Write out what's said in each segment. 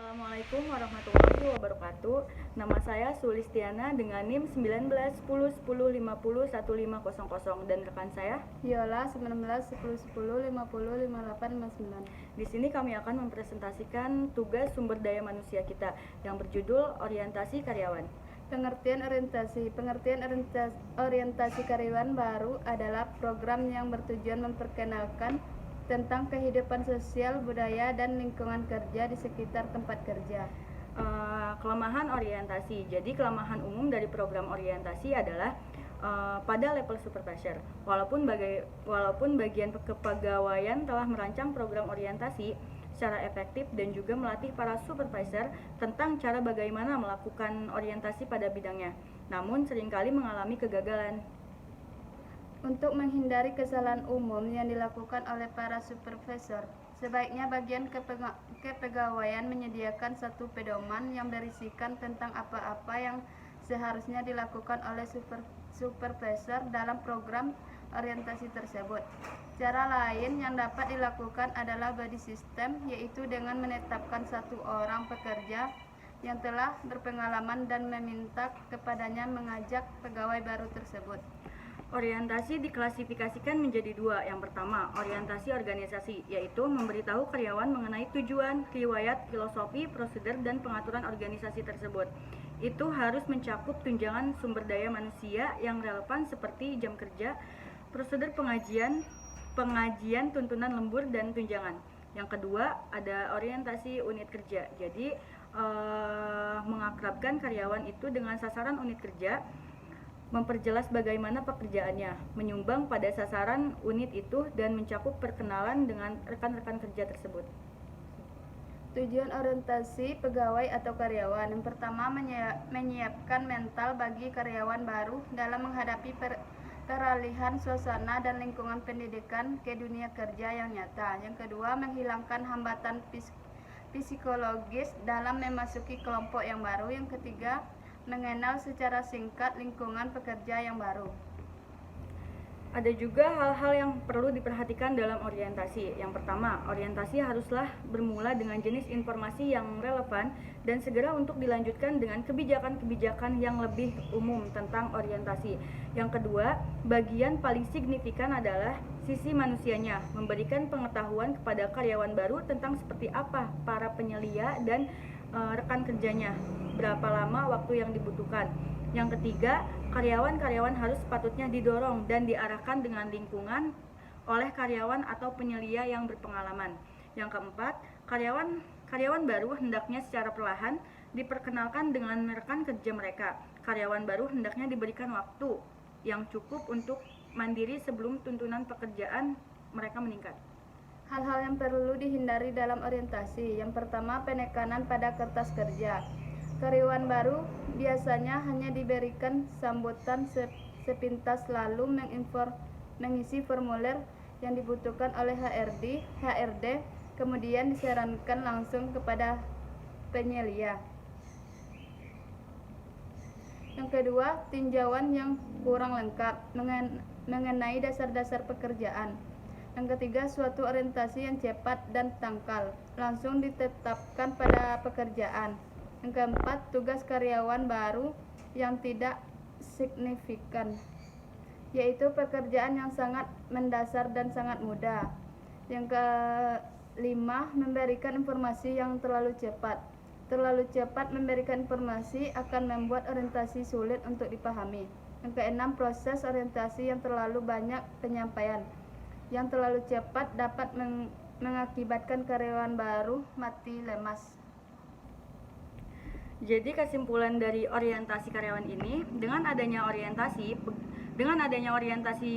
Assalamualaikum warahmatullahi wabarakatuh. Nama saya Sulistiana dengan NIM 191010501500 dan rekan saya Yola 191010505859. Di sini kami akan mempresentasikan tugas sumber daya manusia kita yang berjudul Orientasi Karyawan. Pengertian orientasi karyawan baru adalah program yang bertujuan memperkenalkan tentang kehidupan sosial, budaya, dan lingkungan kerja di sekitar tempat kerja. Kelemahan orientasi. Jadi kelemahan umum dari program orientasi adalah pada level supervisor. Walaupun bagian kepegawaian telah merancang program orientasi secara efektif dan juga melatih para supervisor tentang cara bagaimana melakukan orientasi pada bidangnya, namun seringkali mengalami kegagalan. Untuk menghindari kesalahan umum yang dilakukan oleh para supervisor, sebaiknya bagian kepegawaian menyediakan satu pedoman yang berisikan tentang apa-apa yang seharusnya dilakukan oleh supervisor dalam program orientasi tersebut. Cara lain yang dapat dilakukan adalah body system, yaitu dengan menetapkan satu orang pekerja yang telah berpengalaman dan meminta kepadanya mengajak pegawai baru tersebut. Orientasi diklasifikasikan menjadi dua. Yang pertama, orientasi organisasi, yaitu memberitahu karyawan mengenai tujuan, riwayat, filosofi, prosedur, dan pengaturan organisasi tersebut. Itu harus mencakup tunjangan sumber daya manusia yang relevan seperti jam kerja, prosedur pengajian, tuntunan lembur, dan tunjangan. Yang kedua, ada orientasi unit kerja. Jadi, mengakrabkan karyawan itu dengan sasaran unit kerja, memperjelas bagaimana pekerjaannya, menyumbang pada sasaran unit itu, dan mencakup perkenalan dengan rekan-rekan kerja tersebut. Tujuan orientasi pegawai atau karyawan yang pertama, menyiapkan mental bagi karyawan baru dalam menghadapi peralihan suasana dan lingkungan pendidikan ke dunia kerja yang nyata. Yang kedua, menghilangkan hambatan psikologis dalam memasuki kelompok yang baru. Yang ketiga, mengenal secara singkat lingkungan pekerja yang baru. Ada juga hal-hal yang perlu diperhatikan dalam orientasi. Yang pertama, orientasi haruslah bermula dengan jenis informasi yang relevan dan segera untuk dilanjutkan dengan kebijakan-kebijakan yang lebih umum tentang orientasi. Yang kedua, bagian paling signifikan adalah sisi manusianya, memberikan pengetahuan kepada karyawan baru tentang seperti apa para penyelia dan rekan kerjanya, berapa lama waktu yang dibutuhkan. Yang ketiga, karyawan harus sepatutnya didorong dan diarahkan dengan lingkungan oleh karyawan atau penyelia yang berpengalaman. Yang keempat, karyawan baru hendaknya secara perlahan diperkenalkan dengan rekan kerja mereka. Karyawan baru hendaknya diberikan waktu yang cukup untuk mandiri sebelum tuntunan pekerjaan mereka meningkat. Hal-hal yang perlu dihindari dalam orientasi. Yang pertama, penekanan pada kertas kerja. Karyawan baru biasanya hanya diberikan sambutan sepintas lalu mengisi formulir yang dibutuhkan oleh HRD, kemudian disarankan langsung kepada penyelia. Yang kedua, tinjauan yang kurang lengkap mengenai dasar-dasar pekerjaan. Yang ketiga, suatu orientasi yang cepat dan tangkal, langsung ditetapkan pada pekerjaan. Yang keempat, tugas karyawan baru yang tidak signifikan, yaitu pekerjaan yang sangat mendasar dan sangat mudah. Yang kelima, memberikan informasi yang terlalu cepat. Terlalu cepat memberikan informasi akan membuat orientasi sulit untuk dipahami. Yang keenam, proses orientasi yang terlalu banyak penyampaian. Yang terlalu cepat dapat mengakibatkan karyawan baru mati lemas. Jadi kesimpulan dari orientasi karyawan ini, dengan adanya orientasi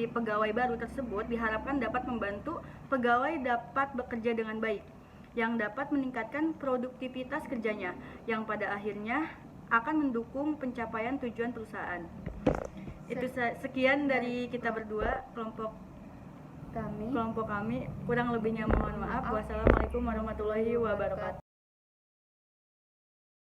pegawai baru tersebut diharapkan dapat membantu pegawai dapat bekerja dengan baik, yang dapat meningkatkan produktivitas kerjanya, yang pada akhirnya akan mendukung pencapaian tujuan perusahaan. Itu sekian dari kita berdua, kelompok kami. Kurang lebihnya mohon maaf. Wassalamualaikum warahmatullahi wabarakatuh.